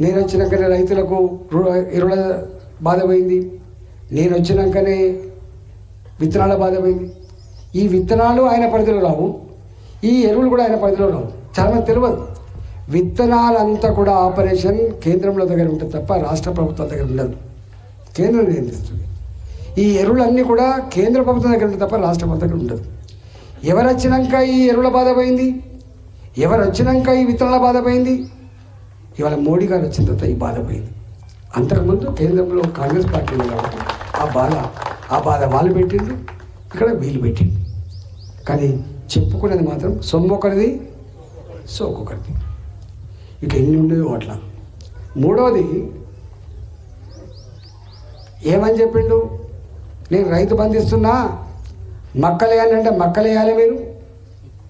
నేను వచ్చినాకనే రైతులకు ఎరువుల బాధ పోయింది, నేను వచ్చినాకనే విత్తనాల బాధ పోయింది. ఈ విత్తనాలు ఆయన పరిధిలో రావు, ఈ ఎరువులు కూడా ఆయన పరిధిలో రావు. చాలా తెలియదు. విత్తనాలంతా కూడా ఆపరేషన్ కేంద్రంలో దగ్గర ఉంటుంది తప్ప రాష్ట్ర ప్రభుత్వం దగ్గర ఉండదు. కేంద్రం నియంత్రిస్తుంది. ఈ ఎరువులన్నీ కూడా కేంద్ర ప్రభుత్వం దగ్గర ఉంటుంది తప్ప రాష్ట్ర ప్రభుత్వం దగ్గర ఉండదు. ఎవరు వచ్చినాక ఈ ఎరువుల బాధ పోయింది, ఎవరు వచ్చినాక ఈ విత్తనాల బాధ పోయింది, ఇవాళ మోడీ గారు వచ్చిన తర్వాత ఈ బాధ పోయింది. అంతకుముందు కేంద్రంలో కాంగ్రెస్ పార్టీ ఉంది కాబట్టి ఆ బాధ వాళ్ళు పెట్టిండ్రు, ఇక్కడ వీళ్ళు పెట్టిండ్రు. కానీ చెప్పుకునేది మాత్రం సొమ్మొకరిది సోకొకరిది. ఇక ఎన్ని ఉండేవో అట్లా. మూడవది ఏమని చెప్పిండు, నేను రైతు బంధిస్తున్నా, మక్కలేయాలి అంటే మక్కలేయాలి, మీరు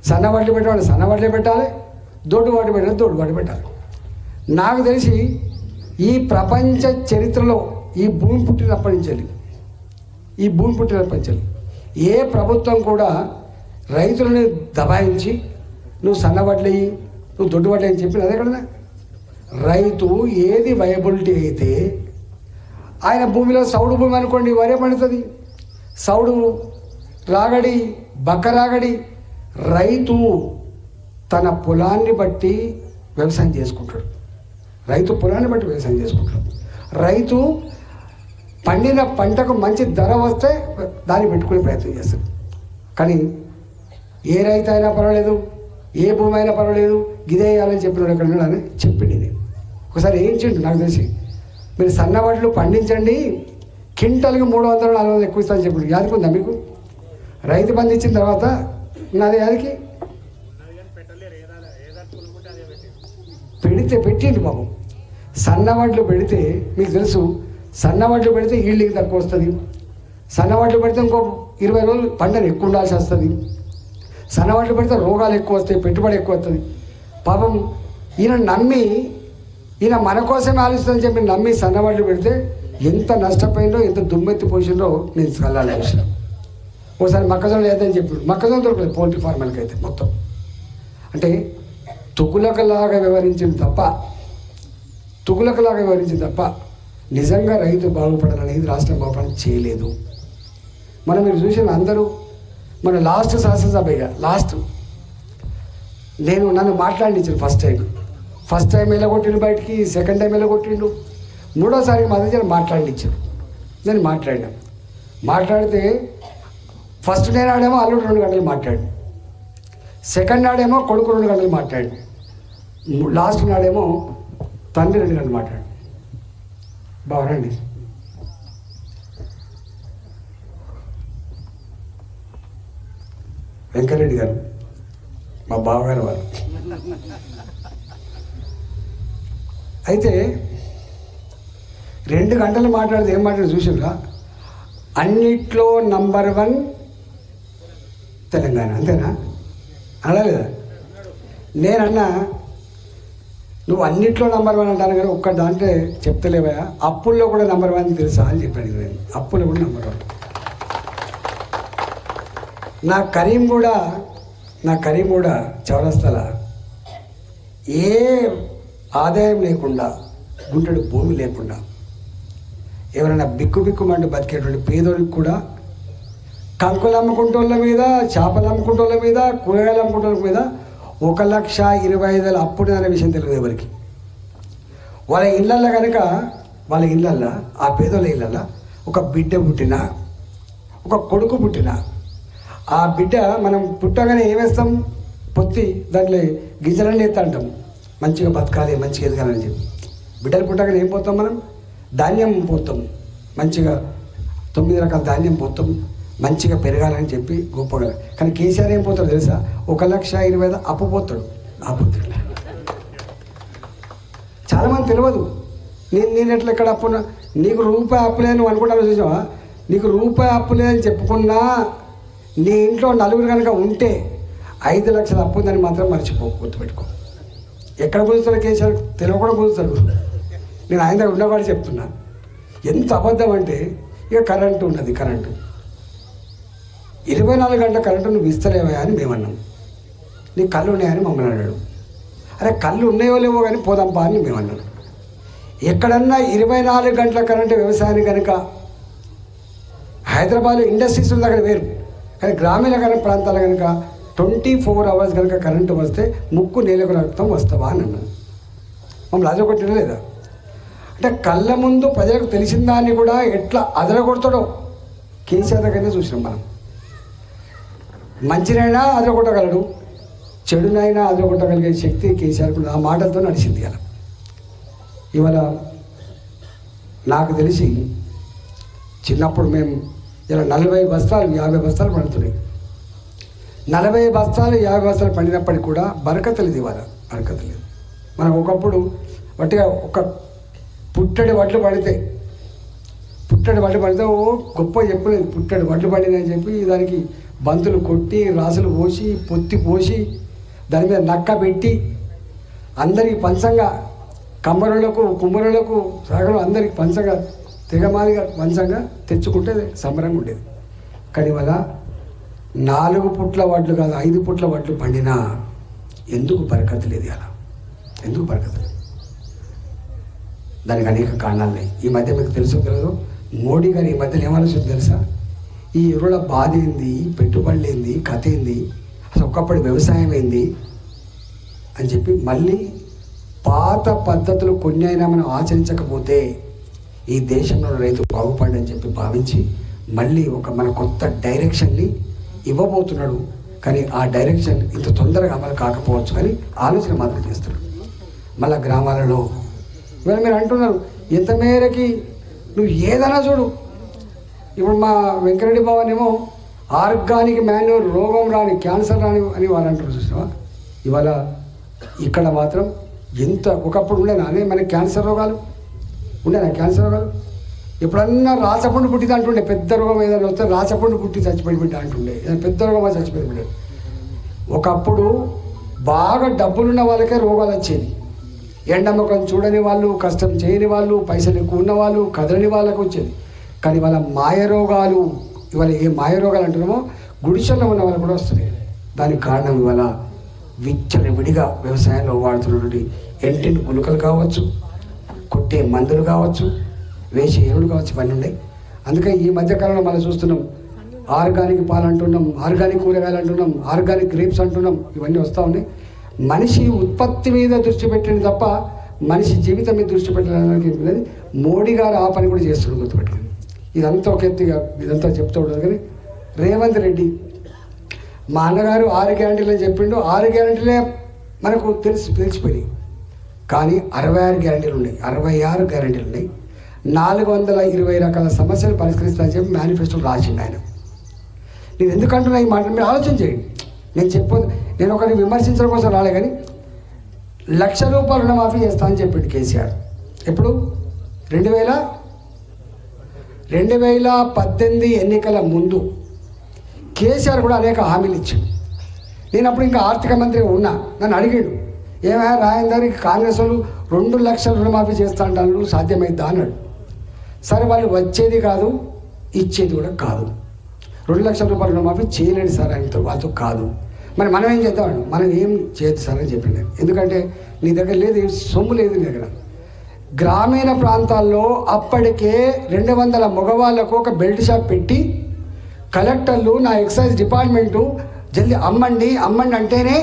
సన్నవాట్లు పెట్టాలి సన్నవాట్లే పెట్టాలి, దొడ్డు వాటి పెట్టాలి దొడ్డు వాటి పెట్టాలి. నాకు తెలిసి ఈ ప్రపంచ చరిత్రలో ఈ భూమి పుట్టినప్పటి నుంచి ఏ ప్రభుత్వం కూడా రైతులని దబాయించి నువ్వు సన్నవడ్లయ్యి నువ్వు దొడ్డువడ్లయ్యి అని చెప్పిన అదే కదా. రైతు ఏది వయబిలిటీ అయితే ఆయన భూమిలో సౌడు భూమి అనుకోండి వరే పండుతుంది, సౌడు రాగడి బక్క రాగడి. రైతు తన పొలాన్ని బట్టి వ్యవసాయం చేసుకుంటాడు. రైతు పండిన పంటకు మంచి ధర వస్తే దాన్ని పెట్టుకునే ప్రయత్నం చేస్తాడు. కానీ ఏ రైతు అయినా పర్వాలేదు, ఏ భూమి అయినా పర్వాలేదు, గిదే వేయాలని చెప్పినాడు ఎక్కడ అని చెప్పింది. నేను ఒకసారి ఏం చేయండి, నాకు తెలిసి మీరు సన్నవాట్లు పండించండి, క్వింటల్కి 300-400 ఎక్కువ ఇస్తాను చెప్పాడు. యాదికి ఉందా మీకు? రైతు బంధు ఇచ్చిన తర్వాత నాది యాదికి పెట్టిండు బాబు. సన్నవాట్లు పెడితే మీకు తెలుసు, సన్నవాట్లు పెడితే ఈల్డింగ్ తక్కువ వస్తుంది, సన్నవాట్లు పెడితే ఇంకో 20 రోజులు పంటను ఎక్కువ ఉండాల్సి వస్తుంది, సన్నవాట్లు పెడితే రోగాలు ఎక్కువ వస్తాయి, పెట్టుబడి ఎక్కువ వస్తుంది. పాపం ఈయన మన కోసమే ఆలోచిస్తుందని చెప్పి నమ్మి సన్నవాట్లు పెడితే ఎంత నష్టపోయిందో, ఎంత దుమ్మెత్తి పోసిందో నేను కళ్ళాలి విషయం. ఒకసారి మొక్కజొన్న లేదని చెప్పాడు, మొక్కజొన్న దొరకలేదు పౌల్ట్రీ ఫార్మర్కి అయితే మొత్తం. అంటే తుగులకలాగా వివరించింది తప్ప నిజంగా రైతు బాగుపడాలనేది రాష్ట్రం బాగుపడాలని చేయలేదు. మనం మీరు చూసిన అందరూ మన లాస్ట్ శాసనసభగా నన్ను మాట్లాడించారు. ఫస్ట్ టైం వెళ్ళగొట్టిండు బయటికి, సెకండ్ టైం వెళ్ళగొట్టిండు, మూడోసారి మా దగ్గర మాట్లాడించారు. నేను మాట్లాడితే ఫస్ట్ నేను ఆడేమో అల్లుడు 2 గంటలు మాట్లాడు, సెకండ్ నాడేమో కొడుకు 2 గంటలు మాట్లాడు, లాస్ట్ నాడేమో తండ్రి 2 గంటలు మాట్లాడు. బాగుండండి. వెంకరెడ్డి గారు మా బావగారు వారు. అయితే 2 గంటలు మాట్లాడితే ఏం మాట్లాడి చూసిరా, అన్నిట్లో నంబర్ 1 తెలంగాణ, అంతేనా? అనలేదా? నేనన్నా నువ్వు అన్నిట్లో నంబర్ 1 అంటాను కానీ ఒక్క దాంట్లో చెప్తలేవా, అప్పుల్లో కూడా నంబర్ 1 తెలుసా అని చెప్పాను. నేను అప్పుల్లో కూడా నంబర్ 1. నా కరీం కూడా చౌరస్తాల ఏ ఆదాయం లేకుండా, గుంటడు భూమి లేకుండా, ఎవరైనా బిక్కుమంటూ బతికేటువంటి పేదోడికి కూడా కంకులు అమ్ముకుంటోళ్ళ మీద, చేపలు అమ్ముకుంటోళ్ళ మీద, కూరగాయలు అమ్ముకుంటోళ్ళ మీద 1,25,000 అప్పుడు అనే విషయం తెలియదు ఎవరికి. వాళ్ళ ఇళ్ళల్లో ఆ పేదోళ్ళ ఇళ్ళల్లో ఒక బిడ్డ పుట్టినా, ఒక కొడుకు పుట్టినా, ఆ బిడ్డ మనం పుట్టగానే ఏమేస్తాం, పొత్తి దాంట్లో గింజలన్నీ ఎత్తా అంటాం, మంచిగా బతకాలి, మంచిగా ఎదగాలని చెప్పి. బిడ్డలు పుట్టగానే ఏం పోతాం మనం? ధాన్యం పోతాం, మంచిగా 9 రకాల ధాన్యం పోతాం, మంచిగా పెరగాలని చెప్పి గొప్పగా. కానీ కేసీఆర్ ఏం పోతాడు తెలుసా, 1,20,000 అప్పు పోతాడు. ఆ పుత్రుడు చాలామంది తెలియదు. నేను ఎట్లా ఎక్కడ అప్పున్నా, నీకు రూపాయి అప్పులేదని నువ్వు అనుకుంటాను చూసావా, నీకు రూపాయి అప్పులేదని చెప్పుకున్నా నీ ఇంట్లో 4 కనుక ఉంటే 5 లక్షల అప్పు ఉందని మాత్రం మర్చిపో, గుర్తుపెట్టుకో. ఎక్కడ పోలుస్తాడు కేసీఆర్, తెలియకుండా పోలుస్తాడు. నేను ఆయన దగ్గర ఉన్నవాడు చెప్తున్నా. ఎంత అబద్ధం అంటే, ఇక కరెంటు 24 గంటల కరెంటు నువ్వు ఇస్తలేవా అని మేమన్నాం. నీకు కళ్ళు ఉన్నాయని మమ్మల్ని అన్నాడు. అరే కళ్ళు ఉన్నాయో లేవో కానీ పోదాంపా అని మేమన్నాం. ఎక్కడన్నా 24 గంటల కరెంటు వ్యవసాయానికి కనుక హైదరాబాద్లో ఇండస్ట్రీస్ ఉంది అక్కడ వేరు, కానీ గ్రామీణ ప్రాంతాల కనుక 24 అవర్స్ కనుక కరెంటు వస్తే ముక్కు నేలకు రక్తం వస్తావా అని అన్నాను. మమ్మల్ని అదరగొట్టడం లేదా అంటే కళ్ళ ముందు ప్రజలకు తెలిసిన దాన్ని కూడా ఎట్లా అదరగొడతాడో కేసీఆర్ దగ్గరనే చూసినాం మనం. మంచినైనా అదరగొట్టగలడు, చెడునైనా అదరగొట్టగలిగే శక్తి కేసీఆర్ కూడా. ఆ మాటలతో నడిచింది అలా. ఇవాళ నాకు తెలిసి చిన్నప్పుడు మేము ఇలా 40 బస్తాలు 50 బస్తాలు పండుతున్నాయి. 40 బస్తాలు 50 బస్తాలు పండినప్పటికి కూడా బరకత లేదు. ఇవాళ బరకత లేదు. మనం ఒకప్పుడు వట్టిగా ఒక పుట్టడి వడ్లు పడితే ఓ గొప్ప చెప్పలేదు. పుట్టడి వడ్లు పడినని చెప్పి దానికి బంతులు కొట్టి రాసులు పోసి పొత్తి పోసి దాని మీద నక్క పెట్టి అందరికి పంచంగా కమ్మరులకు కుమ్మరులకు సాగలు అందరికి పంచంగా తెగమాదిగా పంచంగా తెచ్చుకుంటే సంబరంగా ఉండేది. కానీ ఇవాళ 4 పుట్ల వడ్లు కాదు 5 పుట్ల వడ్లు పండినా ఎందుకు బరకత లేదు? అలా ఎందుకు బరకత లేదు? దానికి అనేక కారణాలున్నాయి. ఈ మధ్య మీకు తెలుసో తెలియదు, మోడీ గారు ఈ మధ్యలో ఏమాలోచింది తెలుసా? ఈ ఎరువుల బాధ ఏంది, పెట్టుబడులు ఏంది, కథ ఏంది, అసలు ఒకప్పటి వ్యవసాయం ఏంది అని చెప్పి మళ్ళీ పాత పద్ధతులు కొన్ని అయినా మనం ఆచరించకపోతే ఈ దేశంలో రైతు బాగుపడని చెప్పి భావించి మళ్ళీ మన కొత్త డైరెక్షన్ని ఇవ్వబోతున్నాడు. కానీ ఆ డైరెక్షన్ ఇంత తొందరగా అమలు కాకపోవచ్చు, కానీ ఆలోచన మాత్రం చేస్తున్నాడు. మళ్ళీ గ్రామాలలో ఇవాళ మీరు అంటున్నారు ఎంత మేరకి నువ్వు ఏదైనా చూడు. ఇప్పుడు మా వెంకరెడ్డి భవన్ ఏమో ఆర్గానిక్ మాన్యూర్ రోగం రాని క్యాన్సర్ రాని అని వాళ్ళు అంటారు చూసినావా? ఇవాళ ఇక్కడ మాత్రం ఎంత ఒకప్పుడు ఉండేనా అనే మనకి క్యాన్సర్ రోగాలు ఉండేనా? క్యాన్సర్ రోగాలు ఎప్పుడన్నా రాచపండు పుట్టింది అంటుండే, పెద్ద రోగం ఏదైనా వస్తే రాచపండు పుట్టి చచ్చిపోయి బిడ్డ అంటుండే, పెద్ద రోగం చచ్చిపోయి బిడ్డ. ఒకప్పుడు బాగా డబ్బులున్న వాళ్ళకే రోగాలు వచ్చేది. ఎండముఖం చూడని వాళ్ళు, కష్టం చేయని వాళ్ళు, పైసలు ఎక్కువ ఉన్న వాళ్ళు, కదలని వాళ్ళకు వచ్చేది. కానీ వాళ్ళ మాయరోగాలు ఇవాళ ఏ మాయరోగాలు అంటున్నామో గుడిసెల్లో ఉన్న వాళ్ళు కూడా వస్తున్నాయి. దానికి కారణం ఇవాళ విచ్చలవిడిగా వ్యవసాయంలో వాడుతున్నటువంటి ఎంటిని గులుకలు కావచ్చు, కొట్టే మందులు కావచ్చు, వేసే ఎరువులు కావచ్చు, ఇవన్నీ ఉన్నాయి. అందుకే ఈ మధ్యకాలంలో మనం చూస్తున్నాం ఆర్గానిక్ పాలు అంటున్నాం, ఆర్గానిక్ కూరగాయలు అంటున్నాం, ఆర్గానిక్ గ్రేప్స్ అంటున్నాం, ఇవన్నీ వస్తూ ఉన్నాయి. మనిషి ఉత్పత్తి మీద దృష్టి పెట్టింది తప్ప మనిషి జీవితం మీద దృష్టి పెట్టడానికి లేదు. మోడీ గారు ఆ పని కూడా చేస్తున్నాడు, గుర్తుపెట్టుకుని. ఇదంతా ఒక ఎత్తుగా ఇదంతా చెప్తూ ఉండదు. కానీ రేవంత్ రెడ్డి మా అన్నగారు 6 గ్యారంటీలు అని చెప్పిండు. 6 గ్యారంటీలే మనకు తెలిసిపోయినాయి. కానీ 66 గ్యారంటీలు ఉన్నాయి, 66 గ్యారంటీలు ఉన్నాయి. 420 రకాల సమస్యలు పరిష్కరిస్తానని చెప్పి మేనిఫెస్టోలో రాసిండు ఆయన. నేను ఎందుకంటున్నా ఈ మాట మీరు ఆలోచన చేయండి. నేను ఒకరిని విమర్శించడం కోసం రాలే, కానీ ₹1,00,000 రుణమాఫీ చేస్తా అని చెప్పిండు కేసీఆర్. ఎప్పుడు 2018 ఎన్నికల ముందు కేసీఆర్ కూడా అనేక హామీలు ఇచ్చాడు. నేను అప్పుడు ఇంకా ఆర్థిక మంత్రిగా ఉన్నా. నన్ను అడిగాడు, ఏమైనా రాయందరికి కాంగ్రెస్ వాళ్ళు 2,00,000 రుణమాఫీ చేస్తా అంటారు, సాధ్యమైద్దా అన్నాడు. సరే వాళ్ళు వచ్చేది కాదు ఇచ్చేది కూడా కాదు, ₹2,00,000 రుణమాఫీ చేయలేడు సార్ ఆయనతో, వాళ్ళతో కాదు. మరి మనం ఏం చేద్దాం? మనం ఏం చేయొద్దు సార్ అని చెప్పింది. ఎందుకంటే నీ దగ్గర లేదు, సొమ్ము లేదు నీ దగ్గర. గ్రామీణ ప్రాంతాల్లో అప్పటికే 200 మగవాళ్ళకు ఒక బెల్ట్ షాప్ పెట్టి కలెక్టర్లు నా ఎక్సైజ్ డిపార్ట్మెంటు జల్దీ అమ్మండి అంటేనే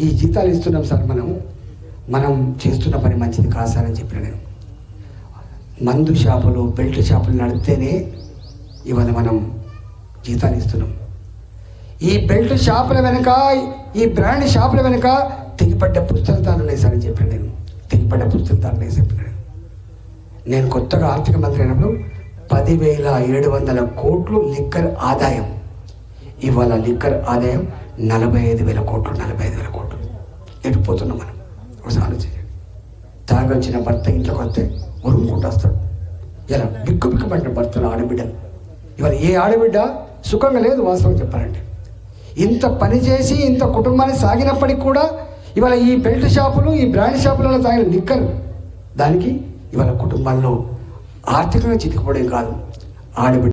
ఈ జీతాలు ఇస్తున్నాం సార్. మనం చేస్తున్న పని మంచిది కాదు సార్ అని చెప్పిన నేను. మందు షాపులు బెల్ట్ షాపులు నడిపితేనే ఇవాళ మనం జీతాలు ఇస్తున్నాం. ఈ బెల్ట్ షాపుల వెనుక, ఈ బ్రాండ్ షాపుల వెనుక తెగిపడ్డ పుస్తకాలు ఉన్నాయి సార్ అని చెప్పిన నేను. తెగిపడ్డ పుస్తకాలు ఉన్నాయి చెప్పిన నేను. కొత్తగా ఆర్థిక మంత్రి అయినప్పుడు 10,700 కోట్లు లిక్కర్ ఆదాయం. ఇవాళ లిక్కర్ ఆదాయం 45,000 కోట్లు. 45,000 కోట్లు ఎటుపోతున్నాం మనం? ఒకసారి ఆలోచించండి. తాగొచ్చిన భర్త ఇంట్లోకి వస్తే ఉరుముకుంటూ వస్తాడు. ఇలా బిక్కుబిక్కుపడిన భర్తలు ఆడబిడ్డలు. ఇవాళ ఏ ఆడబిడ్డ సుఖంగా లేదు వాస్తవం చెప్పాలంటే. ఇంత పని చేసి ఇంత కుటుంబాన్ని సాగినప్పటికి కూడా ఇవాళ ఈ బెల్ట్ షాపులు, ఈ బ్రాండ్ షాపులలో తాగిన లిక్కర్ దానికి ఇవాళ కుటుంబాల్లో ఆర్థికంగా చితికిపోవడం కాదు, ఆడబిడ్డ